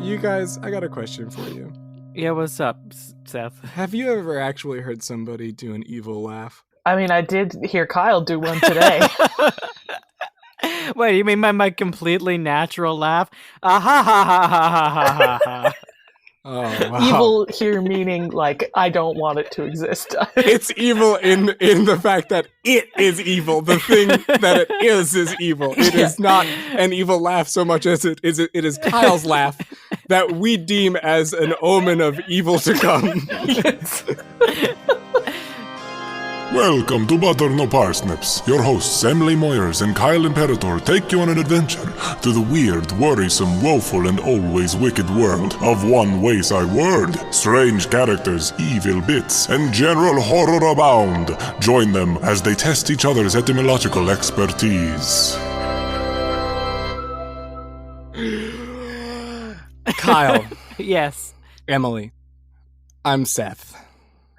You guys, I got a question for you. Yeah, what's up, Seth? Have you ever actually heard somebody do an evil laugh? I mean, I did hear Kyle do one today. Wait, you mean my completely natural laugh? Ah ha ha ha ha ha ha ha ha. Oh, wow. Evil here meaning, like, I don't want it to exist. It's evil in the fact that it is evil. The thing that it is evil. It is not an evil laugh so much as it is Kyle's laugh that we deem as an omen of evil to come. Yes. Welcome to Butter No Parsnips. Your hosts Emily Moyers and Kyle Imperatore take you on an adventure to the weird, worrisome, woeful, and always wicked world of One Wayside World. Strange characters, evil bits, and general horror abound. Join them as they test each other's etymological expertise. Kyle, Yes. Emily, I'm Seth.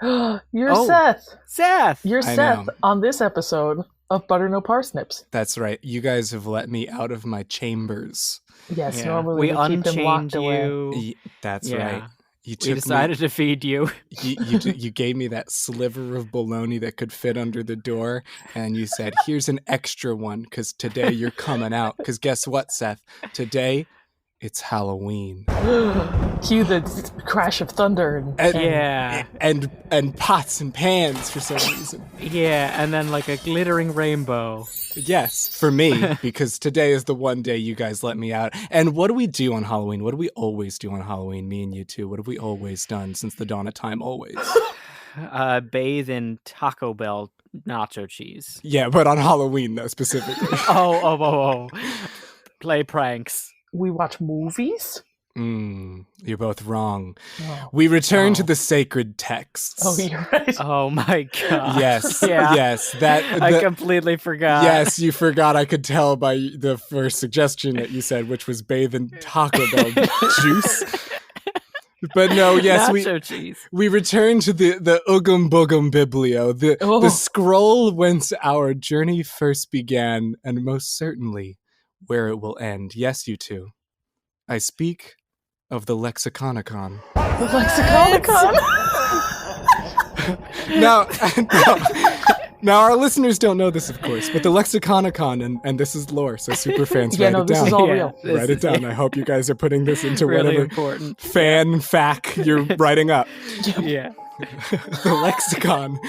You're Oh. Seth. Seth! You're I Seth know. on this episode of Butter No Parsnips. That's right. You guys have let me out of my chambers. Yes, Yeah. normally we we keep them locked unchained away. you. That's Yeah. right. You We decided to feed you. you gave me that sliver of bologna that could fit under the door, and you said, "Here's an extra one because today you're coming out." Because guess what, Seth? Today it's Halloween, Cue the crash of thunder and Yeah. and pots and pans for some reason. Yeah, and then like a glittering rainbow. Yes, for me, because today is the one day you guys let me out. And what do we do on Halloween? What do we always do on Halloween? Me and you two. What have we always done since the dawn of time? Always. Bathe in Taco Bell nacho cheese. Yeah, but on Halloween though, specifically. Oh. Play pranks. we watch movies. You're both wrong. Oh, We return to the sacred texts. oh you're right. Oh my god. Yes, Yeah. yes. That I the- completely forgot. yes, you forgot. I could tell by the first suggestion that you said, which was bathe in Taco Bell juice. But no, yes, Nacho cheese. we return to the Ugum Bugum Biblio, Oh. the scroll whence our journey first began, and most certainly where it will end. Yes, you two. I speak of the Lexiconicon. The Lexiconicon. Now, our listeners don't know this, of course, but the Lexiconicon, and this is lore, so super fans, Yeah, write no, it this down. is all Yeah, real. this Write it is down. I hope you guys are putting this into really whatever important. fan fact you're writing up. Yeah. The lexicon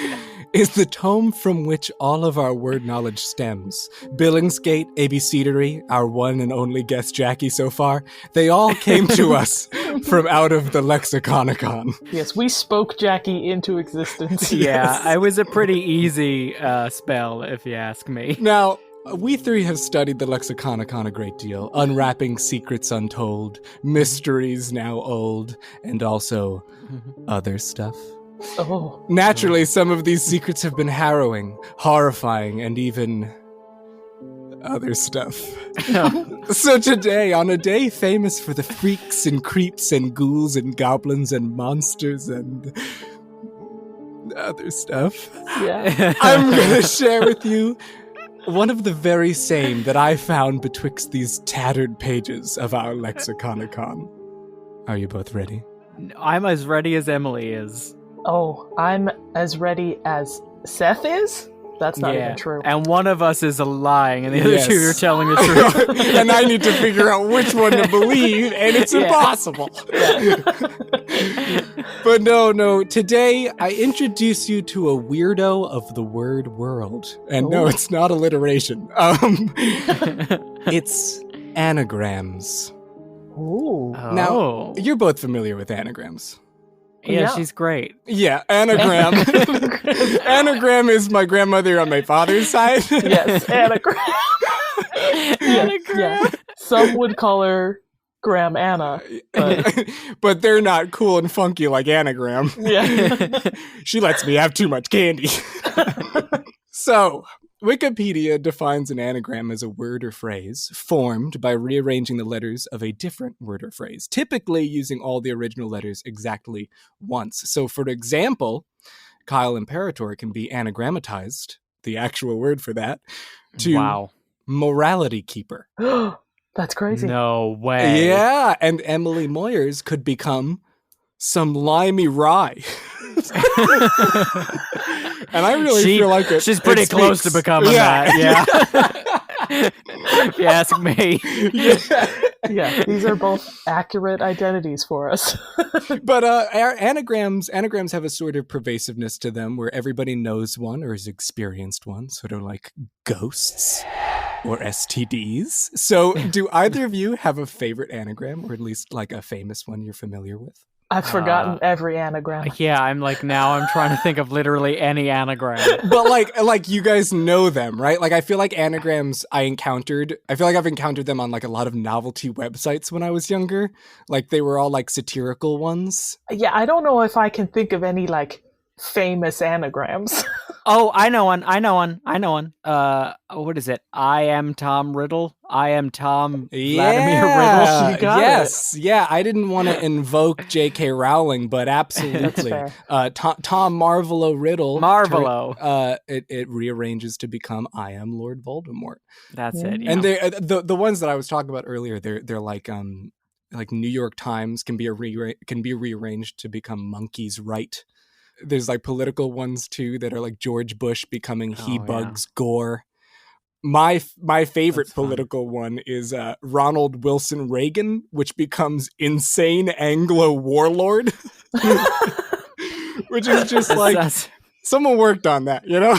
is the tome from which all of our word knowledge stems. Billingsgate, ABCdery, our one and only guest Jackie so far, they all came to us from out of the Lexiconicon. Yes, we spoke Jackie into existence. Yeah, it was a pretty easy spell, if you ask me. Now, we three have studied the Lexiconicon a great deal, unwrapping secrets untold, mysteries now old, and also other stuff. Oh, Naturally, some of these secrets have been harrowing, horrifying, and even other stuff. So today, on a day famous for the freaks and creeps and ghouls and goblins and monsters and other stuff, yeah. I'm gonna share with you one of the very same that I found betwixt these tattered pages of our Lexiconicon. Are you both ready? I'm as ready as Emily is. Oh, I'm as ready as Seth is? That's not even true. And one of us is lying, and the other Yes. two are telling the truth. And I need to figure out which one to believe, and it's Yeah. impossible. But no, today I introduce you to a weirdo of the word world. And no, Ooh. it's not alliteration. It's anagrams. Ooh. Now, you're both familiar with anagrams. yeah, Yeah. she's great. Yeah, anagram. Anagram is my grandmother on my father's side. Yes, anagram. Yeah. Some would call her Graham Anna. But But they're not cool and funky like anagram. yeah. She lets me have too much candy. So, Wikipedia defines an anagram as a word or phrase formed by rearranging the letters of a different word or phrase, typically using all the original letters exactly once. So, for example, Kyle Imperatore can be anagrammatized, the actual word for that, to Wow. morality keeper. That's crazy. No way. Yeah, and Emily Moyers could become some limey rye. And I really feel like it. She's pretty close to becoming that. Yeah. If you ask me. Yeah, these are both accurate identities for us. But our anagrams have a sort of pervasiveness to them where everybody knows one or has experienced one, sort of like ghosts or STDs. So do either of you have a favorite anagram, or at least like a famous one you're familiar with? I've forgotten every anagram. Yeah, I'm trying to think of literally any anagram. But like you guys know them, right? Like I feel like anagrams I feel like I've encountered them on like a lot of novelty websites when I was younger. Like they were all like satirical ones. Yeah, I don't know if I can think of any like famous anagrams. Oh, I know one. What is it? I am Tom Riddle. I am Tom Vladimir Riddle. You got yes. Yeah, I didn't want to invoke J.K. Rowling, but absolutely. Tom Marvolo Riddle. Marvolo. It rearranges to become I am Lord Voldemort. That's it. Yeah. And they the ones that I was talking about earlier, they're like New York Times can be rearranged to become Monkey's Right. There's like political ones too that are like George Bush becoming He Bugs Gore. My favorite political one is Ronald Wilson Reagan, which becomes Insane Anglo Warlord, which is just like someone worked on that, you know?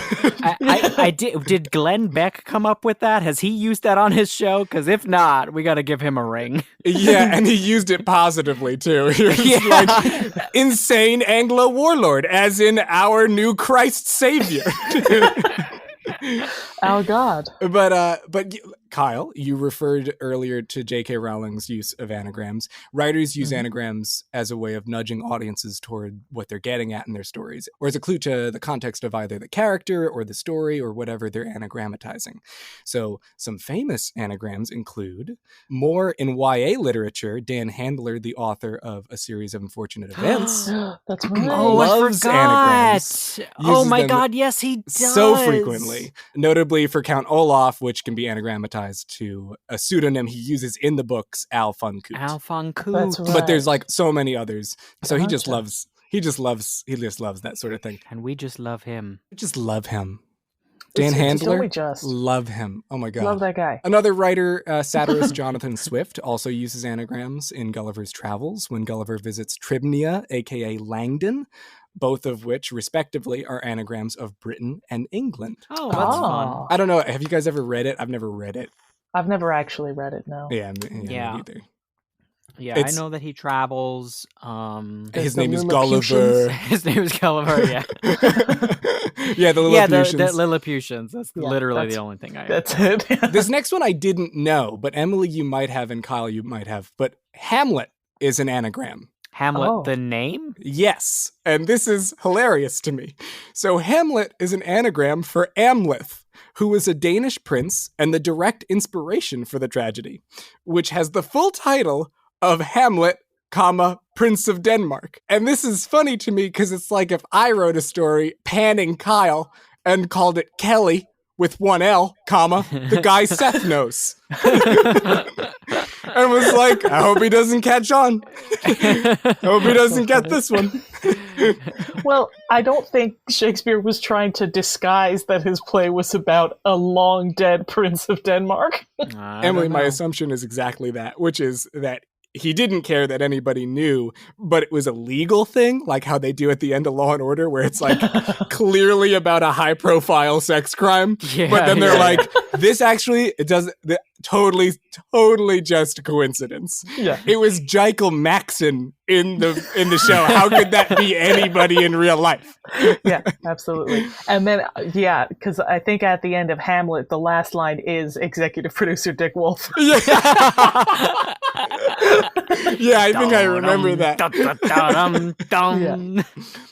I did. Did Glenn Beck come up with that? Has he used that on his show? Because if not, we got to give him a ring. Yeah, and he used it positively too. He was like, Insane Anglo Warlord, as in our new Christ Savior. Oh God. But Kyle, you referred earlier to J.K. Rowling's use of anagrams. Writers use anagrams as a way of nudging audiences toward what they're getting at in their stories, or as a clue to the context of either the character or the story or whatever they're anagrammatizing. So some famous anagrams include, more in YA literature, Dan Handler, the author of A Series of Unfortunate Events. That's right. Oh, I loves forgot. anagrams. Oh Uses my them God, yes, he does. so frequently. Notably for Count Olaf, which can be anagrammatized to a pseudonym he uses in the books, Al Funcoot. That's right. But there's like so many others. So he just loves that sort of thing. And we just love him. We just love him. Dan Handler, just love him. Oh my God. love that guy. Another writer, satirist Jonathan Swift, also uses anagrams in Gulliver's Travels when Gulliver visits Tribnia, aka Langdon, both of which, respectively, are anagrams of Britain and England. Oh, that's fun. I don't know. Have you guys ever read it? I've never read it. I've never actually read it, no. Yeah, me either. Yeah, I know that he travels. His name is Gulliver. His name is Gulliver, yeah. Yeah, the Lilliputians. Yeah, the Lilliputians. That's literally the only thing I That's it. This next one I didn't know, but Emily, you might have, and Kyle, you might have. But Hamlet is an anagram. Hamlet, the name? Yes, and this is hilarious to me. So Hamlet is an anagram for Amleth, who was a Danish prince and the direct inspiration for the tragedy, which has the full title of Hamlet, Prince of Denmark. And this is funny to me because it's like if I wrote a story panning Kyle and called it Kelly with one L, the guy Seth knows. And was like, I hope he doesn't catch on. I hope he doesn't get this one. Well, I don't think Shakespeare was trying to disguise that his play was about a long dead Prince of Denmark. Emily, my assumption is exactly that, which is that he didn't care that anybody knew, but it was a legal thing, like how they do at the end of Law and Order, where it's like clearly about a high-profile sex crime. Yeah, but then they're like, this actually, it doesn't, totally just a coincidence. Yeah. It was Jekyll Maxon in the show. How could that be anybody in real life? Yeah, absolutely. And then, because I think at the end of Hamlet, the last line is executive producer Dick Wolf. Yeah. Yeah, I think I remember that. Yeah.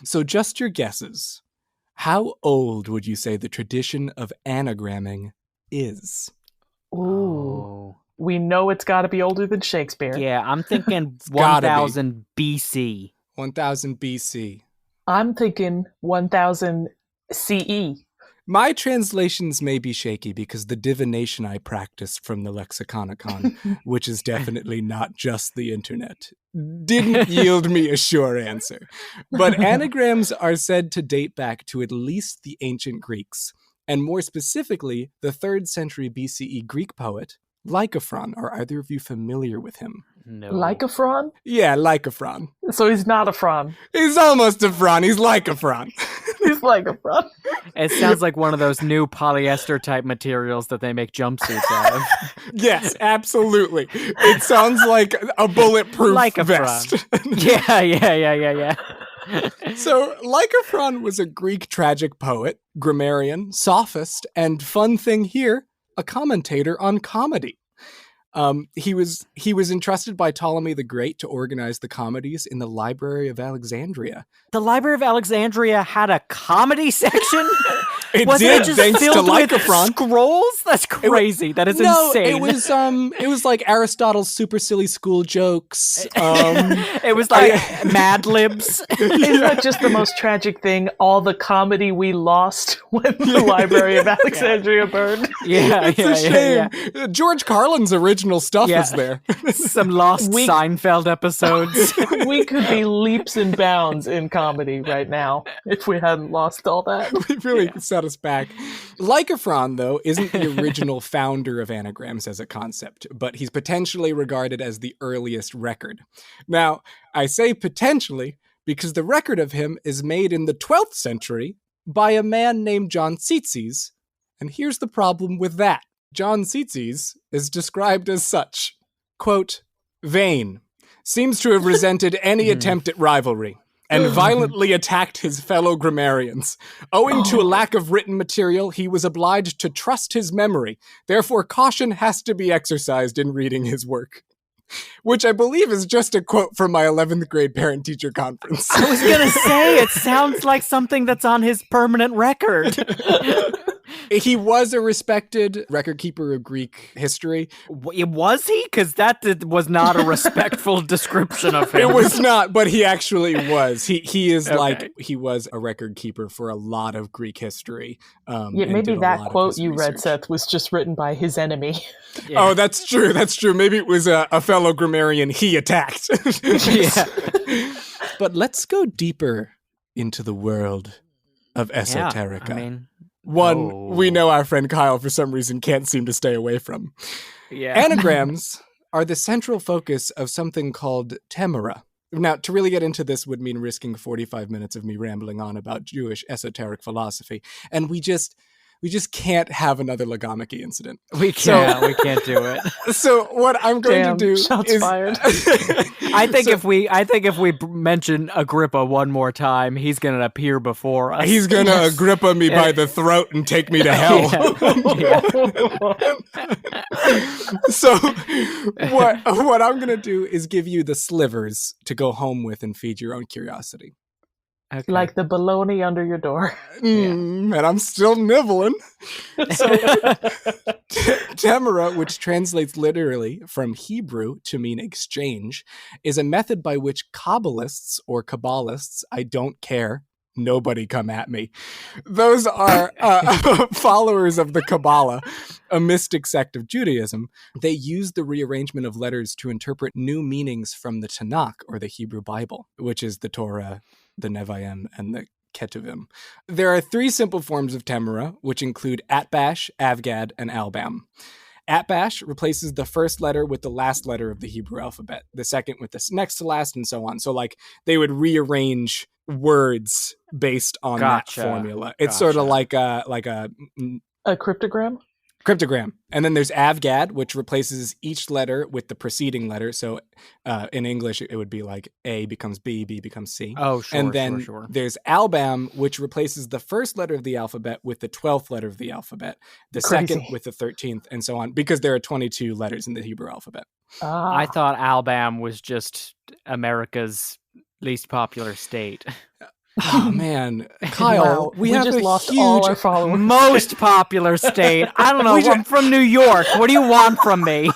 So just your guesses. How old would you say the tradition of anagramming is? Ooh. We know it's got to be older than Shakespeare. Yeah, I'm thinking 1000 BC. 1000 BC. I'm thinking 1000 CE. My translations may be shaky because the divination I practiced from the Lexiconicon, which is definitely not just the internet, didn't yield me a sure answer. But anagrams are said to date back to at least the ancient Greeks, and more specifically, the 3rd century BCE Greek poet Lycophron. Are either of you familiar with him? No. Lycophron? Yeah, Lycophron. So he's not a Phron. He's almost a Phron. He's Lycophron. He's Lycophron. It sounds like one of those new polyester type materials that they make jumpsuits out of. Yes, absolutely. It sounds like a bulletproof vest. Yeah. So, Lycophron was a Greek tragic poet, grammarian, sophist, and fun thing here, a commentator on comedy. He was entrusted by Ptolemy the Great to organize the comedies in the Library of Alexandria. The Library of Alexandria had a comedy section? It Wasn't did, it just thanks to filled with Lycophron. scrolls? That's crazy. That is insane. It was like Aristotle's super silly school jokes. It was like Mad Libs. Isn't that just the most tragic thing? All the comedy we lost when the Library of Alexandria burned. It's a shame. George Carlin's original stuff is there. Some lost Seinfeld episodes. We could be leaps and bounds in comedy right now if we hadn't lost all that. We really set us back. Lycophron, though, isn't the original founder of anagrams as a concept, but he's potentially regarded as the earliest record. Now, I say potentially because the record of him is made in the 12th century by a man named John Tzetzes, and here's the problem with that. John Tzetzes is described as such, quote, vain, seems to have resented any attempt at rivalry, and violently attacked his fellow grammarians. Owing to a lack of written material, he was obliged to trust his memory. Therefore, caution has to be exercised in reading his work. Which I believe is just a quote from my 11th grade parent-teacher conference. I was going to say, it sounds like something that's on his permanent record. He was a respected record keeper of Greek history. Was he? Because that was not a respectful description of him. It was not, but he actually was. He is he was a record keeper for a lot of Greek history. Maybe that quote you read, Seth, was just written by his enemy. Yeah. Oh, that's true. That's true. Maybe it was a fellow grammarian he attacked. But let's go deeper into the world of esoterica. Yeah, I mean... we know our friend Kyle, for some reason, can't seem to stay away from. Yeah. Anagrams are the central focus of something called temera. Now, to really get into this would mean risking 45 minutes of me rambling on about Jewish esoteric philosophy. And we just can't have another Lagamaki incident. We can't do it. So what I'm going to do shots is fired. I think if we mention Agrippa one more time, he's going to appear before us. He's going to Agrippa me by the throat and take me to hell. So what I'm going to do is give you the slivers to go home with and feed your own curiosity. Okay. Like the bologna under your door. And I'm still nibbling. So, temera, which translates literally from Hebrew to mean exchange, is a method by which Kabbalists or Kabbalists, I don't care, nobody come at me. Those are followers of the Kabbalah, a mystic sect of Judaism. They use the rearrangement of letters to interpret new meanings from the Tanakh, or the Hebrew Bible, which is the Torah, the Nevi'im, and the Ketuvim. There are 3 simple forms of temera, which include atbash, avgad, and albam. Atbash replaces the first letter with the last letter of the Hebrew alphabet, the second with the next to last, and so on. So, like, they would rearrange words based on that formula. It's sort of like a cryptogram? Cryptogram. And then there's avgad, which replaces each letter with the preceding letter. So in English, it would be like A becomes B, B becomes C. Oh, sure, and then sure. There's albam, which replaces the first letter of the alphabet with the 12th letter of the alphabet, the second with the 13th, and so on, because there are 22 letters in the Hebrew alphabet. I thought albam was just America's least popular state. Oh man, Kyle, wow. we have just a lost huge, all our followers. Most popular state. I don't know. I'm from New York. What do you want from me?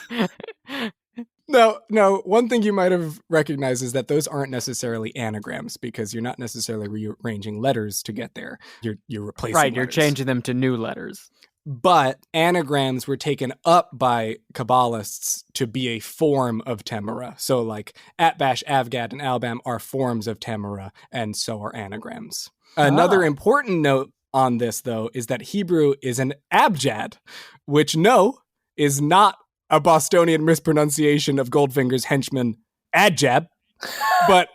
No, one thing you might have recognized is that those aren't necessarily anagrams because you're not necessarily rearranging letters to get there. You're replacing Right, you're letters. changing them to new letters. But anagrams were taken up by Kabbalists to be a form of Temura. So like Atbash, Avgad, and Albam are forms of Temura, and so are anagrams. Another important note on this, though, is that Hebrew is an abjad, which is not a Bostonian mispronunciation of Goldfinger's henchman Adjab, but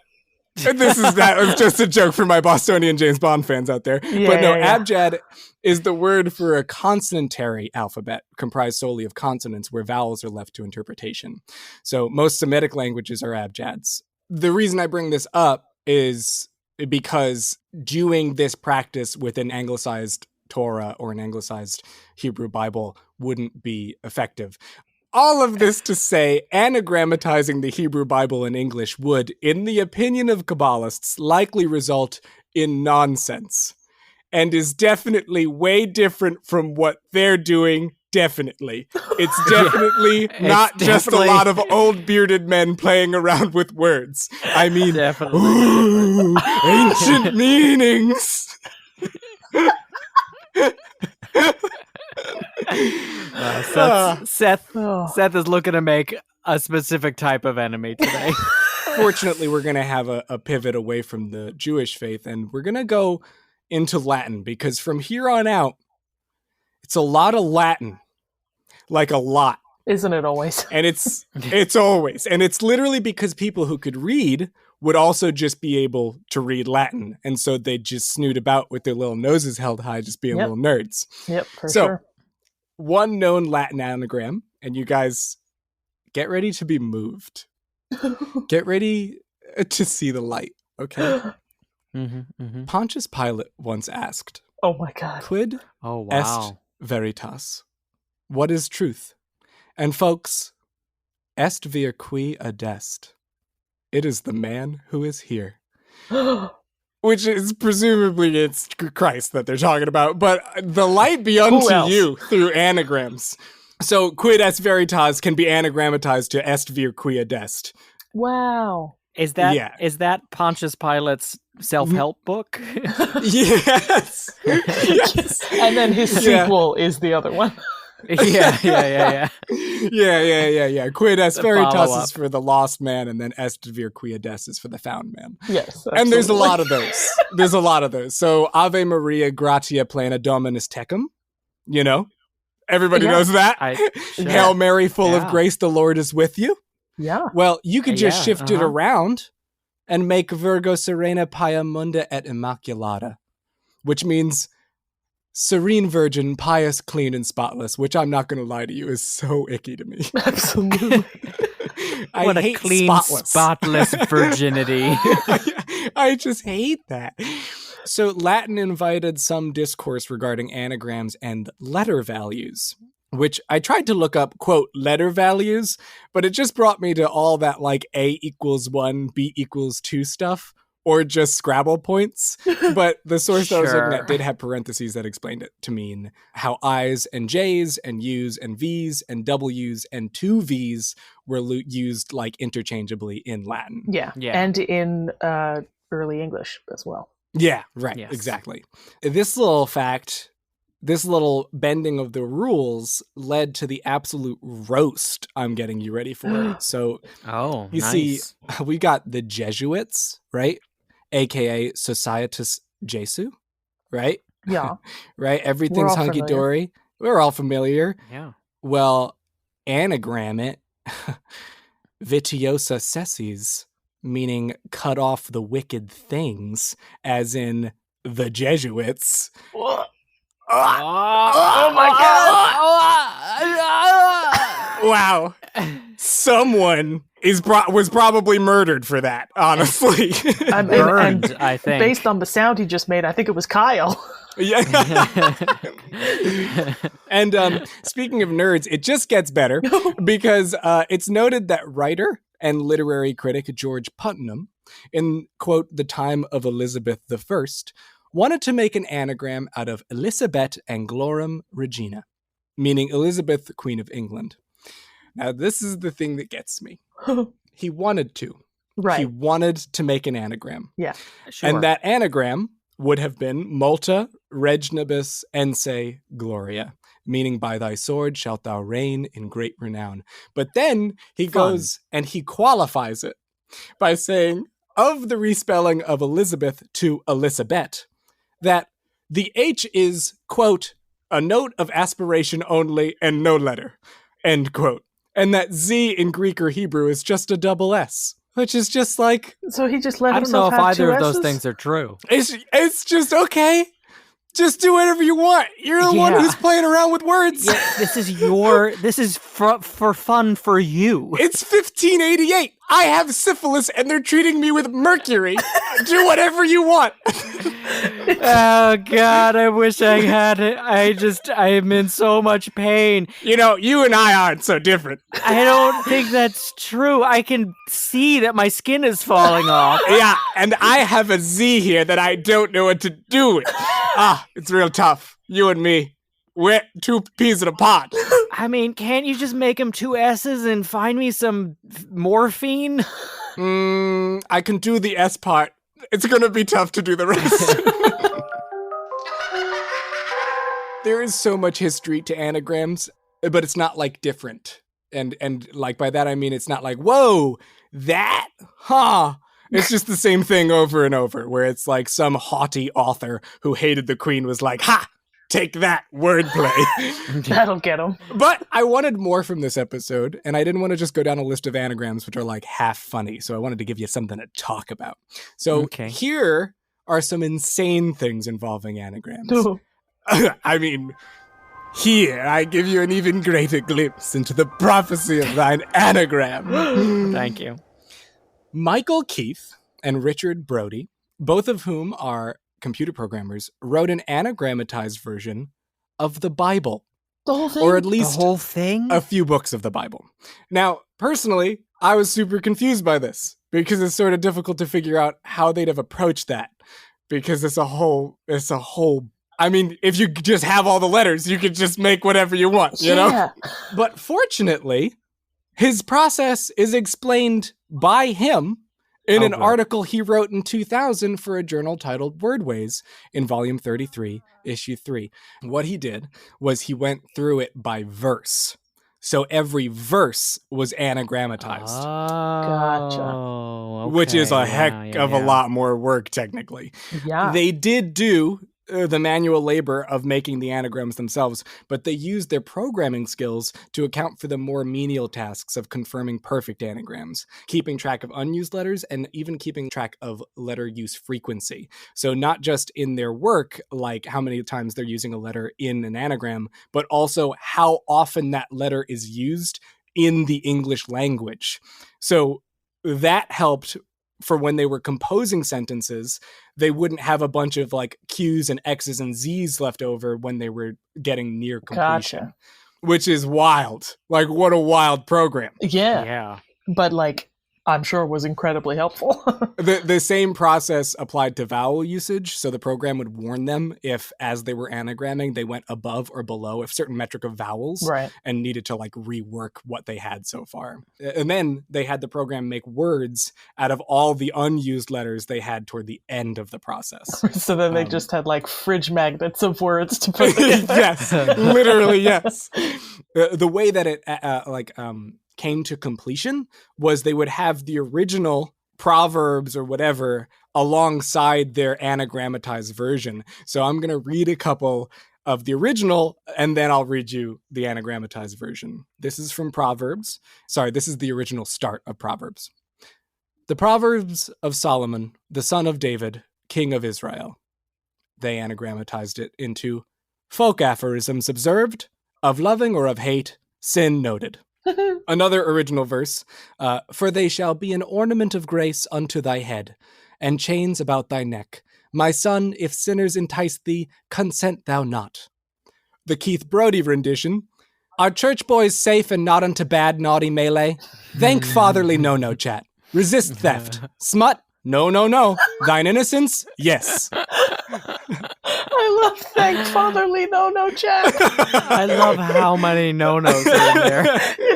that was just a joke for my Bostonian James Bond fans out there. Abjad is the word for a consonantary alphabet comprised solely of consonants where vowels are left to interpretation. So most Semitic languages are abjads. The reason I bring this up is because doing this practice with an anglicized Torah or an anglicized Hebrew Bible wouldn't be effective. All of this to say, anagrammatizing the Hebrew Bible in English would, in the opinion of Kabbalists, likely result in nonsense, and is definitely way different from what they're doing. Definitely. It's definitely not just a lot of old bearded men playing around with words. I mean, ooh, ancient meanings. Seth is looking to make a specific type of enemy today. Fortunately, we're going to have a pivot away from the Jewish faith, and we're going to go into Latin, because from here on out, it's a lot of Latin. Like a lot. Isn't it always? And it's always. And it's literally because people who could read would also just be able to read Latin. And so they'd just snoot about with their little noses held high, just being little nerds. Yep, for sure. One known Latin anagram, and you guys get ready to be moved. Get ready to see the light, okay? Pontius Pilate once asked, oh my God. Quid est veritas? What is truth? And folks, est vir qui adest. It is the man who is here. Which is presumably it's Christ that they're talking about, but the light be unto you through anagrams. So quid est veritas can be anagrammatized to est vir qui adest. Wow. Is that Pontius Pilate's self-help book? Yes. And then his sequel is the other one. Yeah. Quid est veritas is for the lost man, and then est vir qui adest is for the found man. Yes, absolutely. And there's a lot of those. So Ave Maria gratia plena Dominus tecum, everybody knows that. Hail Mary, full of grace, the Lord is with you. Yeah. Well, you could just shift it around and make Virgo Serena Pia Munda et Immaculata, which means serene virgin, pious, clean, and spotless, which I'm not going to lie to you is so icky to me. Absolutely. What a clean, spotless virginity. I just hate that. So Latin invited some discourse regarding anagrams and letter values, which I tried to look up, quote, letter values, but it just brought me to all that like A equals 1, B equals 2 stuff, or just Scrabble points. But the source that I was looking at did have parentheses that explained it to mean how I's and J's and U's and V's and W's and 2 V's were used like interchangeably in Latin. Yeah. And in early English as well. Yeah, right. Yes. Exactly. This little fact, this little bending of the rules led to the absolute roast I'm getting you ready for. So, you see, we got the Jesuits, right? AKA Societas Jesu, right? Yeah. Right? Everything's hunky-dory. We're all familiar. Yeah. Well, anagram it, vitiosa sessis, meaning cut off the wicked things, as in the Jesuits. Oh my God! Wow. Someone was probably murdered for that, honestly. Burned, I think. Based on the sound he just made, I think it was Kyle. Yeah. And speaking of nerds, it just gets better because it's noted that writer and literary critic George Putnam, in, quote, the time of Elizabeth I, wanted to make an anagram out of Elisabeth Anglorum Regina, meaning Elizabeth, Queen of England. Now, this is the thing that gets me. He wanted to. Right. He wanted to make an anagram. Yeah. Sure. And that anagram would have been Multa Regnibus Ense Gloria, meaning by thy sword shalt thou reign in great renown. But then he goes and he qualifies it by saying, of the respelling of Elizabeth to Elizabeth, that the H is, quote, a note of aspiration only and no letter, end quote. And that Z in Greek or Hebrew is just a double S, which is just like... So he just let I don't know himself if have either two of those S's? things are true. It's just okay. Just do whatever you want. You're the one Yeah. who's playing around with words. Yeah, this is for fun for you. It's 1588. I have syphilis and they're treating me with mercury. Do whatever you want. Oh God, I wish I had it. I am in so much pain. You know, you and I aren't so different. I don't think that's true. I can see that my skin is falling off. Yeah, and I have a Z here that I don't know what to do with. It's real tough. You and me, we're two peas in a pod. I mean, can't you just make them two S's and find me some morphine? I can do the S part. It's gonna be tough to do the rest. There is so much history to anagrams, but it's not like different. And like by that I mean it's not like, whoa, that, huh? It's just the same thing over and over, where it's like some haughty author who hated the queen was like, ha, take that, wordplay. That'll get him. But I wanted more from this episode, and I didn't want to just go down a list of anagrams, which are like half funny. So I wanted to give you something to talk about. So here are some insane things involving anagrams. Ooh. I mean, here I give you an even greater glimpse into the prophecy of thine anagram. Thank you. Michael Keith and Richard Brody, both of whom are computer programmers, wrote an anagrammatized version of the Bible. The whole thing? Or at least The whole thing? a few books of the Bible. Now, personally, I was super confused by this because it's sort of difficult to figure out how they'd have approached that, because it's a whole, I mean, if you just have all the letters, you could just make whatever you want, you know? But fortunately, his process is explained by him in an article he wrote in 2000 for a journal titled Wordways in volume 33, issue 3. What he did was he went through it by verse. So every verse was anagrammatized. Gotcha. Which is a heck of a lot more work, technically. Yeah. They did do the manual labor of making the anagrams themselves, but they used their programming skills to account for the more menial tasks of confirming perfect anagrams, keeping track of unused letters, and even keeping track of letter use frequency. So not just in their work, like how many times they're using a letter in an anagram, but also how often that letter is used in the English language. So that helped for when they were composing sentences, they wouldn't have a bunch of like Q's and X's and Z's left over when they were getting near completion, which is wild. Like, what a wild program. Yeah. But like, I'm sure was incredibly helpful. The same process applied to vowel usage. So the program would warn them if, as they were anagramming, they went above or below a certain metric of vowels and needed to like rework what they had so far. And then they had the program make words out of all the unused letters they had toward the end of the process. So then they just had like fridge magnets of words to put together. Yes, literally, yes. The way that it came to completion was they would have the original proverbs or whatever alongside their anagrammatized version. So I'm going to read a couple of the original and then I'll read you the anagrammatized version. This is from Proverbs. Sorry, this is the original start of Proverbs. The Proverbs of Solomon, the son of David, king of Israel. They anagrammatized it into folk aphorisms observed, of loving or of hate, sin noted. Another original verse, for they shall be an ornament of grace unto thy head, and chains about thy neck. My son, if sinners entice thee, consent thou not. The Keith Brody rendition, are church boys safe and not unto bad naughty melee? Thank fatherly no chat. Resist theft. Smut? No. Thine innocence? Yes. I love thank fatherly no Jack. I love how many no-nos are in there.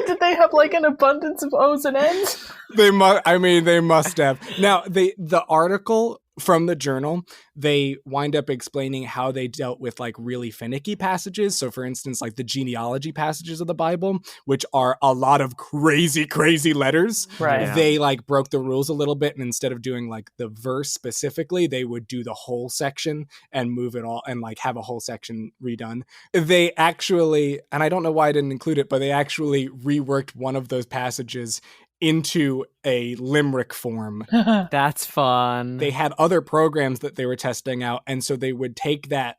Did they have like an abundance of O's and N's? They must. I mean, they must have. Now, the article from the journal, they wind up explaining how they dealt with like really finicky passages. So, for instance, like the genealogy passages of the Bible, which are a lot of crazy letters. Right. Yeah. They like broke the rules a little bit, and instead of doing like the verse specifically, they would do the whole section and move it all and like have a whole section redone. They actually, and I don't know why I didn't include it, but they actually reworked one of those passages into a limerick form. That's fun. They had other programs that they were testing out, and so they would take that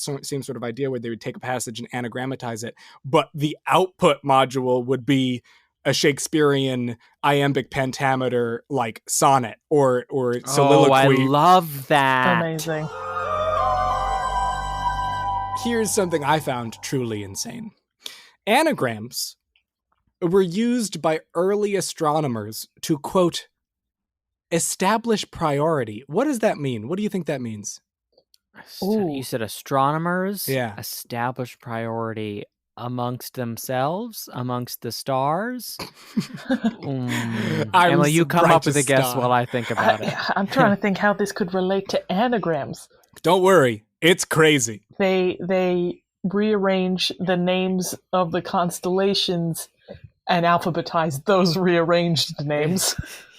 same sort of idea where they would take a passage and anagrammatize it, but the output module would be a Shakespearean iambic pentameter like sonnet or soliloquy. Oh, I love that. Amazing. Here's something I found truly insane. Anagrams were used by early astronomers to, quote, establish priority. What does that mean? What do you think that means? Ooh. You said astronomers Yeah. establish priority amongst themselves, amongst the stars. I'm Emily, you come right up with to a guess stop. while I think about it. I'm trying to think how this could relate to anagrams. Don't worry. It's crazy. They rearrange the names of the constellations and alphabetize those rearranged names.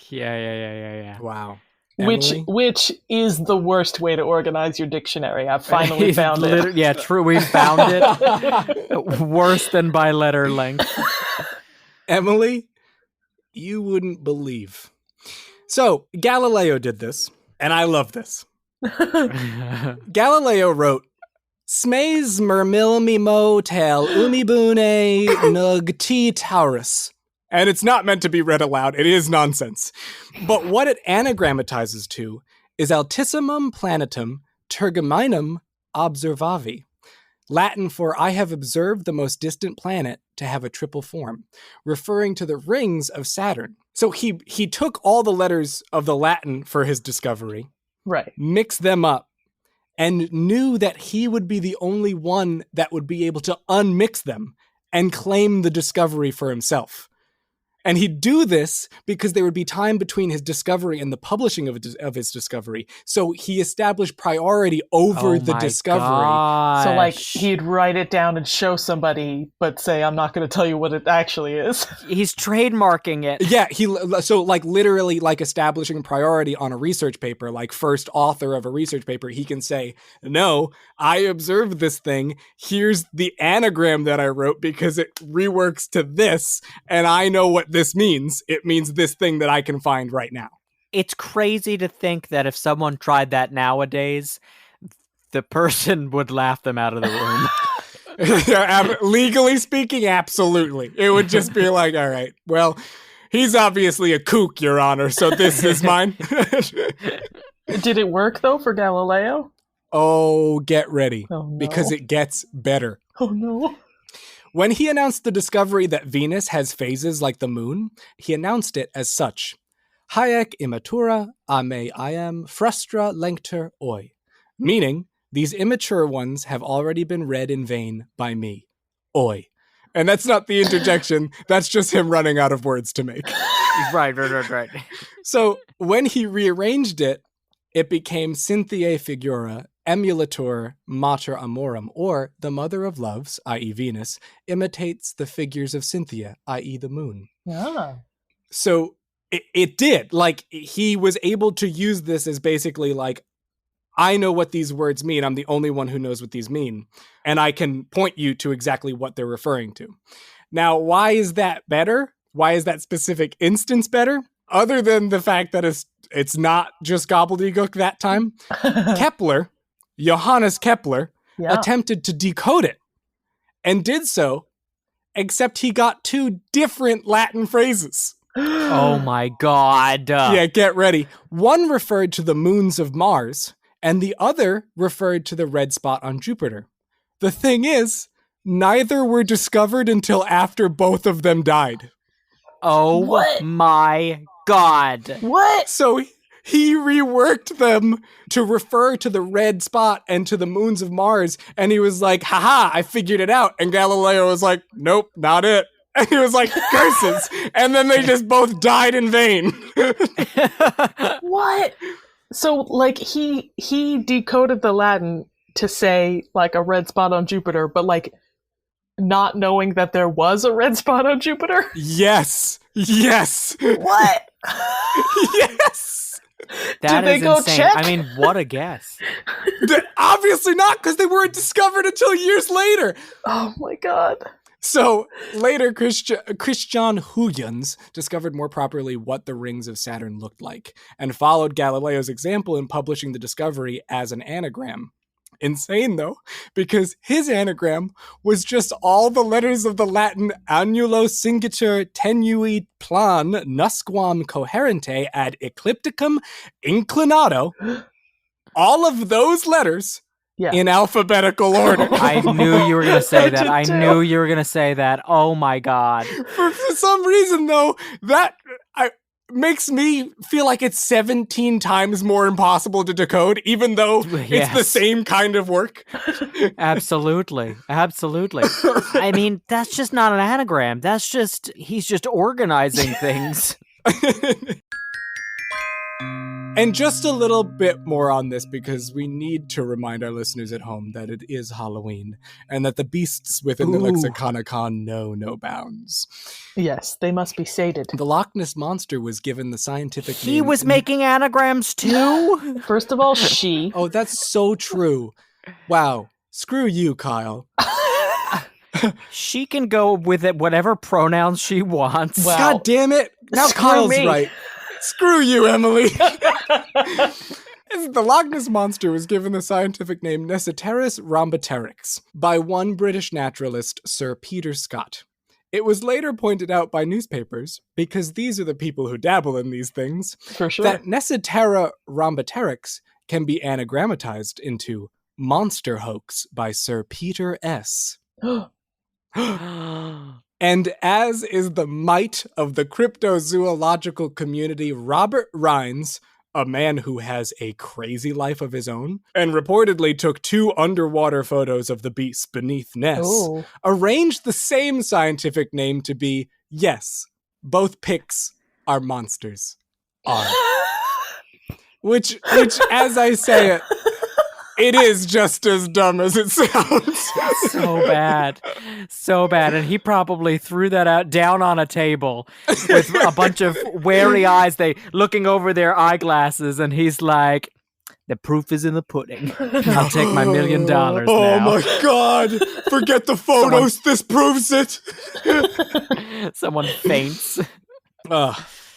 Yeah. Wow. Emily? Which is the worst way to organize your dictionary. I've finally found it. Yeah, true. We found it. Worse than by letter length. Emily, you wouldn't believe. So, Galileo did this, and I love this. Galileo wrote, Smays mermil mi mo tel umibune nug ti taurus. And it's not meant to be read aloud. It is nonsense. But what it anagrammatizes to is altissimum planetum tergeminum observavi. Latin for I have observed the most distant planet to have a triple form, referring to the rings of Saturn. So he took all the letters of the Latin for his discovery, Right. mixed them up, and knew that he would be the only one that would be able to unmix them and claim the discovery for himself. And he'd do this because there would be time between his discovery and the publishing of his discovery. So he established priority over the discovery. So like he'd write it down and show somebody, but say, I'm not going to tell you what it actually is. He's trademarking it. Yeah, so like literally like establishing priority on a research paper, like first author of a research paper, he can say, no, I observed this thing. Here's the anagram that I wrote because it reworks to this, and I know what this means. It means this thing that I can find right now. It's crazy to think that if someone tried that nowadays, the person would laugh them out of the room. Legally speaking, absolutely. It would just be like, all right, well, he's obviously a kook, Your Honor, so this is mine. Did it work, though, for Galileo? Oh, get ready, Oh, no. because it gets better. Oh, no. When he announced the discovery that Venus has phases like the moon, he announced it as such. Haec immatura a me iam frustra lencter oi. Meaning, these immature ones have already been read in vain by me. Oi. And that's not the interjection, that's just him running out of words to make. Right. So when he rearranged it, it became Cynthiae figura emulator mater amorum, or the mother of loves, i.e. Venus, imitates the figures of Cynthia, i.e. the moon. Yeah. So it did. Like, he was able to use this as basically like, I know what these words mean. I'm the only one who knows what these mean. And I can point you to exactly what they're referring to. Now, why is that better? Why is that specific instance better? Other than the fact that it's not just gobbledygook that time. Kepler, Johannes Kepler, attempted to decode it and did so, except he got two different Latin phrases. Oh my God. Yeah, get ready. One referred to the moons of Mars, and the other referred to the red spot on Jupiter. The thing is, neither were discovered until after both of them died. Oh What? my God. What? So he reworked them to refer to the red spot and to the moons of Mars. And he was like, haha, I figured it out. And Galileo was like, nope, not it. And he was like, curses. And then they just both died in vain. What? So, like, he decoded the Latin to say, like, a red spot on Jupiter, but, like, not knowing that there was a red spot on Jupiter? Yes. What? Yes. That Did they is go insane. check? I mean, what a guess. Obviously not, because they weren't discovered until years later. Oh my god. So later, Christian Huygens discovered more properly what the rings of Saturn looked like and followed Galileo's example in publishing the discovery as an anagram. Insane, though, because his anagram was just all the letters of the Latin annulo singular tenui plan nusquam coherente ad eclipticum inclinato. All of those letters in alphabetical order. I knew you were going to say that. I did too. knew you were going to say that. Oh my god. For some reason, though, that makes me feel like it's 17 times more impossible to decode, even though it's the Yes. same kind of work. Absolutely. I mean, that's just not an anagram. He's just organizing things. And just a little bit more on this, because we need to remind our listeners at home that it is Halloween and that the beasts within the Lexiconicon know no bounds. Yes, they must be sated. The Loch Ness Monster was given the scientific name... He was making anagrams too? First of all, she. Oh, that's so true. Wow. Screw you, Kyle. She can go with it whatever pronouns she wants. Wow. God damn it. Now Screw Kyle's me. right. Screw you, Emily. The Loch Ness Monster was given the scientific name Nectaris rhomboteryx by one British naturalist, Sir Peter Scott. It was later pointed out by newspapers, because these are the people who dabble in these things, For sure. that Nectaris rhomboteryx can be anagrammatized into Monster Hoax by Sir Peter S. And as is the might of the cryptozoological community, Robert Rhines, a man who has a crazy life of his own, and reportedly took 2 underwater photos of the beasts beneath Ness, Ooh. arranged the same scientific name to be, yes, both pics are monsters. Are. Which, as I say it, it is just as dumb as it sounds. So bad. And he probably threw that out down on a table with a bunch of wary eyes, they looking over their eyeglasses, and he's like, the proof is in the pudding. I'll take my $1 million now. Oh my god! Forget the photos, this proves it! Someone faints.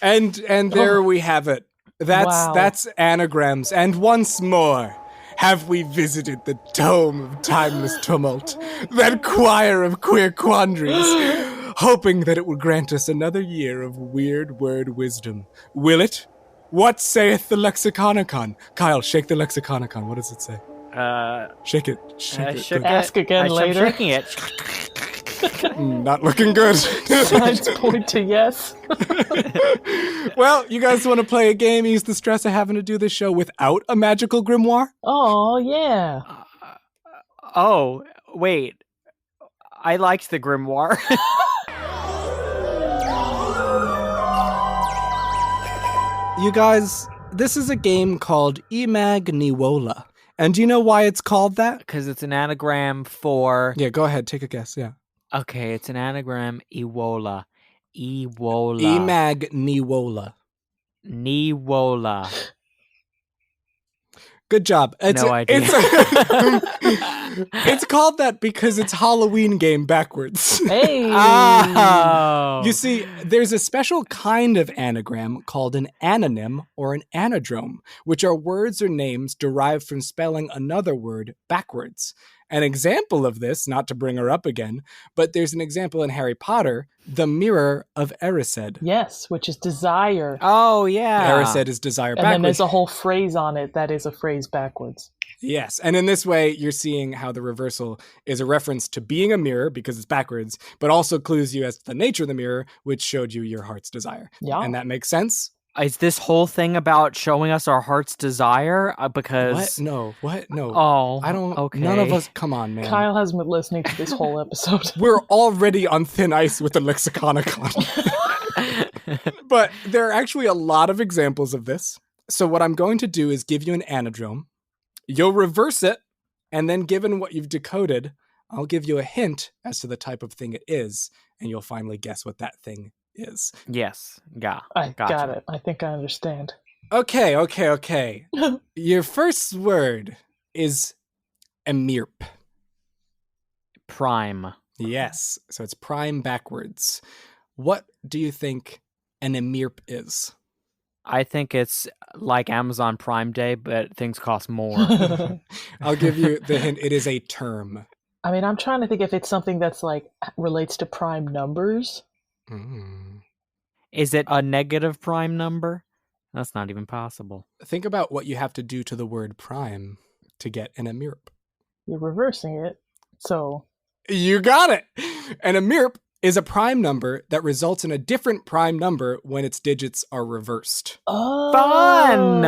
And there we have it. Wow. That's anagrams. And once more, have we visited the tome of timeless tumult, that choir of queer quandaries, hoping that it will grant us another year of weird word wisdom. Will it? What saith the Lexiconicon? Kyle, shake the Lexiconicon. What does it say? Shake it. Ask again later. I'm shaking it. Not looking good. Signs point to yes. Well, you guys want to play a game, ease the stress of having to do this show without a magical grimoire? Oh, yeah. Oh, wait. I liked the grimoire. You guys, this is a game called Imag Niwola. And do you know why it's called that? Because it's an anagram for... Yeah, go ahead, take a guess, yeah. Okay, it's an anagram, Iwola. Imag Niwola. Niwola. Good job. No idea. It's called that because it's Halloween game backwards. Hey. Oh. You see, there's a special kind of anagram called an anonym or an anadrome, which are words or names derived from spelling another word backwards. An example of this, not to bring her up again, but there's an example in Harry Potter, the Mirror of Erised. Yes, which is desire. Oh, yeah. Erised is desire And backwards. then there's a whole phrase on it that is a phrase backwards. Yes, and in this way, you're seeing how the reversal is a reference to being a mirror because it's backwards, but also clues you as to the nature of the mirror, which showed you your heart's desire. Yeah. And that makes sense? Is this whole thing about showing us our heart's desire? Because What? No. Oh, I don't. okay. None of us. Come on, man. Kyle hasn't been listening to this whole episode. We're already on thin ice with the Lexiconicon. But there are actually a lot of examples of this. So what I'm going to do is give you an anadrome. You'll reverse it, and then given what you've decoded, I'll give you a hint as to the type of thing it is, and you'll finally guess what that thing is. Yes. Yeah. I Gotcha. got it. I think I understand. Okay. Your first word is emirp. Prime. Yes. So it's prime backwards. What do you think an emirp is? I think it's like Amazon Prime Day, but things cost more. I'll give you the hint. It is a term. I mean, I'm trying to think if it's something that's like relates to prime numbers. Is it a negative prime number? That's not even possible. Think about what you have to do to the word prime to get an emirp. You're reversing it. So You got it. An emirp is a prime number that results in a different prime number when its digits are reversed. Fun!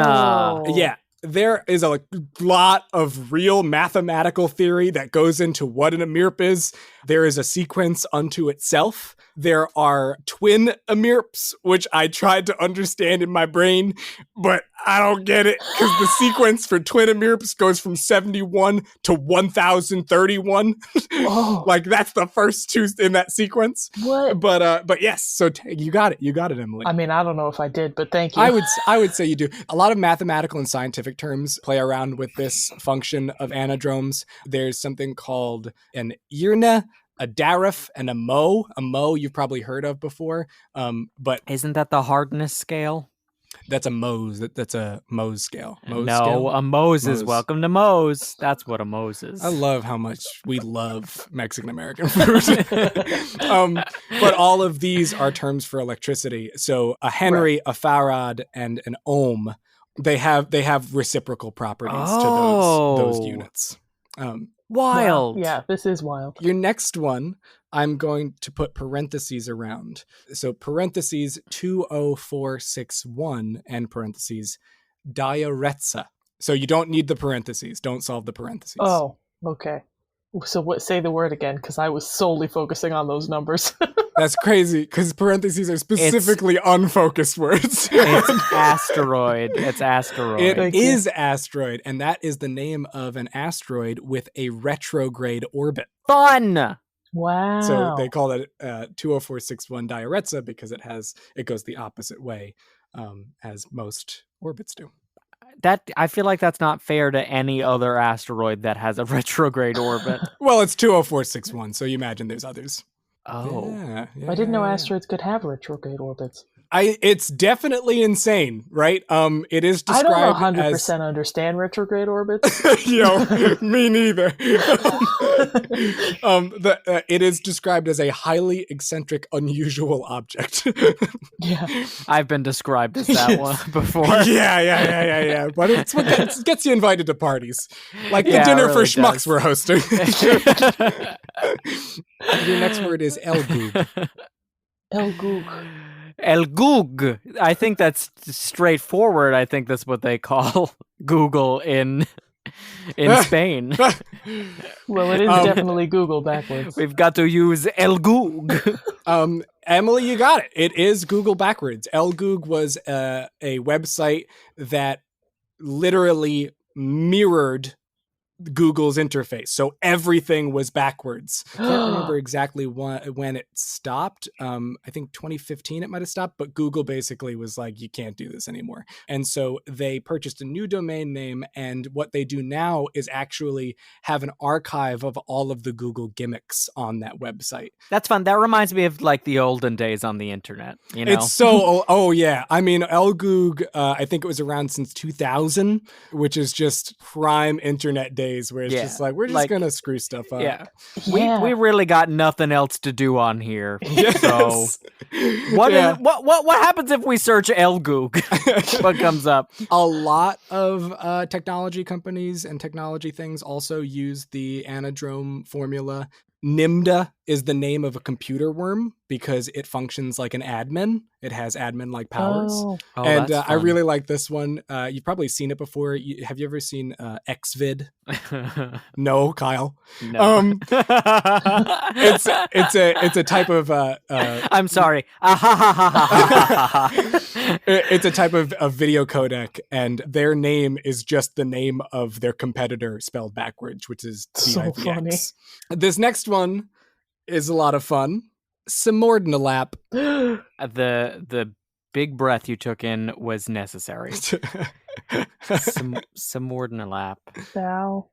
Yeah, there is a lot of real mathematical theory that goes into what an emirp is. There is a sequence unto itself. There are twin emirps, which I tried to understand in my brain, but I don't get it because the sequence for twin emirps goes from 71 to 1031. Oh. Like that's the first two in that sequence. What? But yes, so you got it. You got it, Emily. I mean, I don't know if I did, but thank you. I would say you do. A lot of mathematical and scientific terms play around with this function of anadromes. There's something called an irna, a darif, and a mo. A mo you've probably heard of before, but Isn't that the hardness scale? that's a Mohs. That's a Mohs scale. Mohs No, scale? a Moses. Mohs. Welcome to Mose. That's what a Moses. I love how much we love Mexican American food. But all of these are terms for electricity. So a Henry, a farad, and an ohm, they have reciprocal properties to those units. Wild. Yeah, this is wild. Your next one, I'm going to put parentheses around. So parentheses 20461 and parentheses diaretsa. So you don't need the parentheses. Don't solve the parentheses. Oh, okay. So what? Say the word again, because I was solely focusing on those numbers. That's crazy, because parentheses are specifically unfocused words. It's asteroid. It's asteroid. It is asteroid, and that is the name of an asteroid with a retrograde orbit. Fun. Wow. So they call it 20461 Diaretsa because it goes the opposite way as most orbits do. That I feel like that's not fair to any other asteroid that has a retrograde orbit. Well, it's 20461, so you imagine there's others. Oh. Yeah, I didn't know yeah. asteroids could have retrograde orbits. It's definitely insane, right? It is I described don't 100% as... understand retrograde orbits. Me neither. It is described as a highly eccentric, unusual object. Yeah. I've been described as that one before. Yeah. But it's what gets you invited to parties. Like the Yeah, it dinner really for schmucks does. we're hosting. Your next word is elgug. Elgug. El Goog. I think that's straightforward. I think that's what they call Google in Spain. Well, it is definitely Google backwards. We've got to use El Goog. Emily, you got it. It is Google backwards. Elgug was a website that literally mirrored Google's interface. So everything was backwards. I can't remember exactly when it stopped. I think 2015 it might have stopped, but Google basically was like, you can't do this anymore. And so they purchased a new domain name, and what they do now is actually have an archive of all of the Google gimmicks on that website. That's fun. That reminds me of like the olden days on the internet. You know, It's so, oh yeah. I mean, Elgug, I think it was around since 2000, which is just prime internet days where it's just like, we're just going to screw stuff up. Yeah. Yeah. We really got nothing else to do on here. Yes. So what happens if we search Elgug? What comes up? A lot of technology companies and technology things also use the anadrome formula. NIMDA is the name of a computer worm because it functions like an admin. It has admin-like powers. Oh. And that's I fun. really like this one. You've probably seen it before. Have you ever seen XVid? No, Kyle. No. It's a type of I'm sorry. it's a type of video codec, and their name is just the name of their competitor spelled backwards, which is So DIVX. funny. This next one is a lot of fun. Simordinalap. The big breath you took in was necessary. Simordinalap. Pal.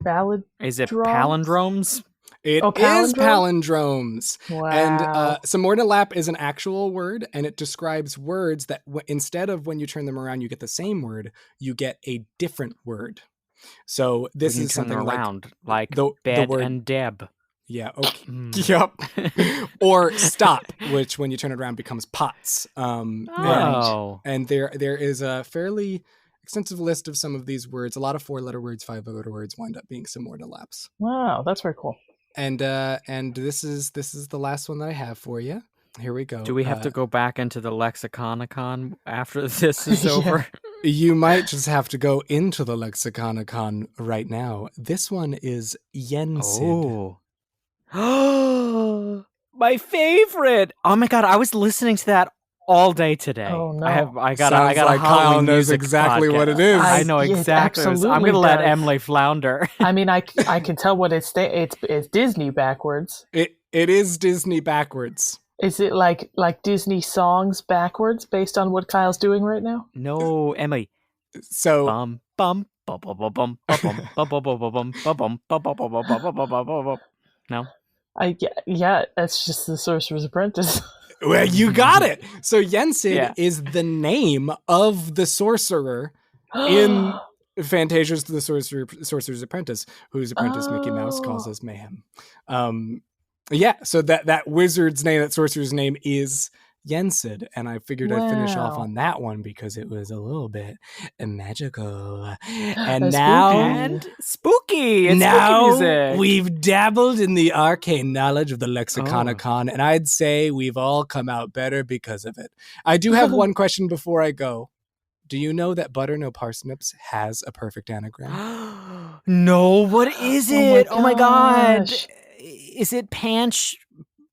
Valid. Is it Drums? palindromes? It Oh, is palindrome? palindromes. Wow. And Simordinalap is an actual word, and it describes words that instead of when you turn them around, you get the same word, you get a different word. So this When you is turn them something around, like the bed word, and Deb. yeah, okay. Mm. Yep. Or stop, which when you turn it around becomes pots. And there is a fairly extensive list of some of these words. A lot of 4-letter words, 5-letter words wind up being Simordinalaps. Wow, that's very cool. And this is the last one that I have for you. Here we go. Do we have to go back into the Lexiconicon after this is over? You might just have to go into the Lexiconicon right now. This one is Yensid. Oh, my favorite! Oh my god, I was listening to that all day today. Oh, no. I got a Sounds like Kyle Halloween knows music exactly what podcast. it is. I know It exactly. I'm absolutely gonna let does. Emily flounder. I mean, I can tell what it's Disney backwards. It is Disney backwards. Is it like Disney songs backwards based on what Kyle's doing right now? No, Emily. So Bum bum bum bum bum bum bum bum bum bum bum bum bum bum. No. Yeah, that's just the Sorcerer's Apprentice. well, you got it. So Yensid Yeah. is the name of the sorcerer in Fantasia's The Sorcerer's Apprentice, whose apprentice Mickey Mouse calls as Mayhem. Yeah, so that wizard's name, that sorcerer's name is Yensid, and I figured I'd finish off Wow. on that one because it was a little bit magical. And That's now, spooky. And spooky. It's now spooky music. we've dabbled in the arcane knowledge of the Lexiconicon, and I'd say we've all come out better because of it. I do have one question before I go. Do you know that Butter No Parsnips has a perfect anagram? No, what is it? Oh my god. gosh. Is it Panch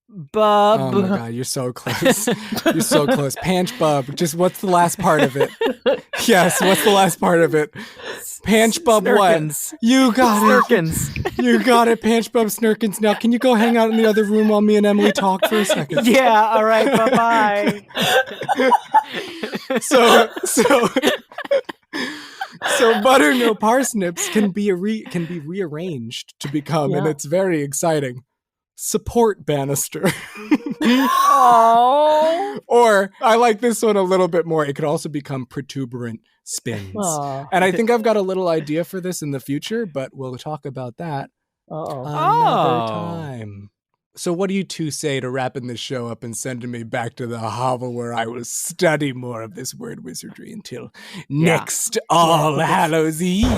Bub? Oh my god, you're so close. You're so close. Panch Bub. Just what's the last part of it? Yes, what's the last part of it? Panch Bub what? Snurkins. You got it. Snurkins. You got it, Panch Bub Snurkins. Now, can you go hang out in the other room while me and Emily talk for a second? Yeah, all right, bye-bye. So Butter No Parsnips can be rearranged to become, and Yeah. it's very exciting, Support Banister. Oh. Or I like this one a little bit more. It could also become Protuberant Spins. Aw. And I think I've got a little idea for this in the future, but we'll talk about that Uh-oh. another Oh. time. So what do you two say to wrapping this show up and sending me back to the hovel where I will study more of this word wizardry until next All Hallows Eve?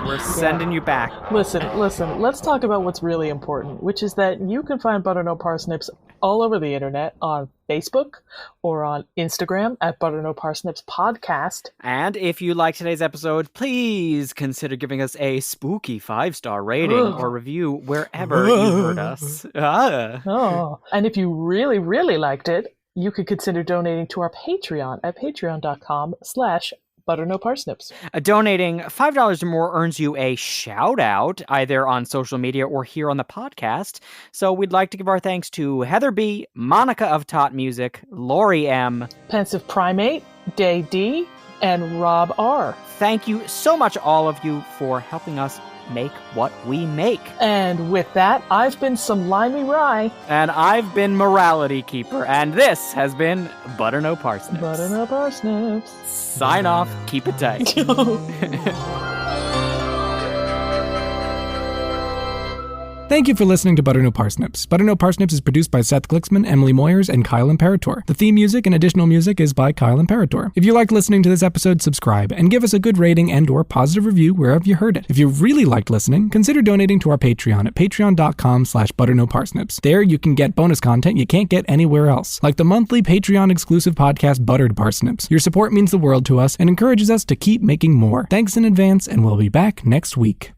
We're sending you back. Listen, let's talk about what's really important, which is that you can find Butter No Parsnips all over the internet on Facebook or on Instagram at Butter No Parsnips Podcast. And if you like today's episode, please consider giving us a spooky 5-star rating or review wherever you heard us. Oh, and if you really, really liked it, you could consider donating to our Patreon at patreon.com/ButterNoParsnips. Donating $5 or more earns you a shout out either on social media or here on the podcast. So we'd like to give our thanks to Heather B, Monica of Tot Music, Lori M. Pensive Primate, Day D, and Rob R. Thank you so much, all of you, for helping us make what we make. And with that, I've been some Limey Rye. And I've been Morality Keeper, and this has been Butter No Parsnips. Butter No Parsnips. Sign off, keep it tight. Thank you for listening to Butter No Parsnips. Butter No Parsnips is produced by Seth Gliksman, Emily Moyers, and Kyle Imperatore. The theme music and additional music is by Kyle Imperatore. If you liked listening to this episode, subscribe and give us a good rating and or positive review wherever you heard it. If you really liked listening, consider donating to our Patreon at patreon.com/butternoparsnips. There you can get bonus content you can't get anywhere else, like the monthly Patreon exclusive podcast Buttered Parsnips. Your support means the world to us and encourages us to keep making more. Thanks in advance, and we'll be back next week.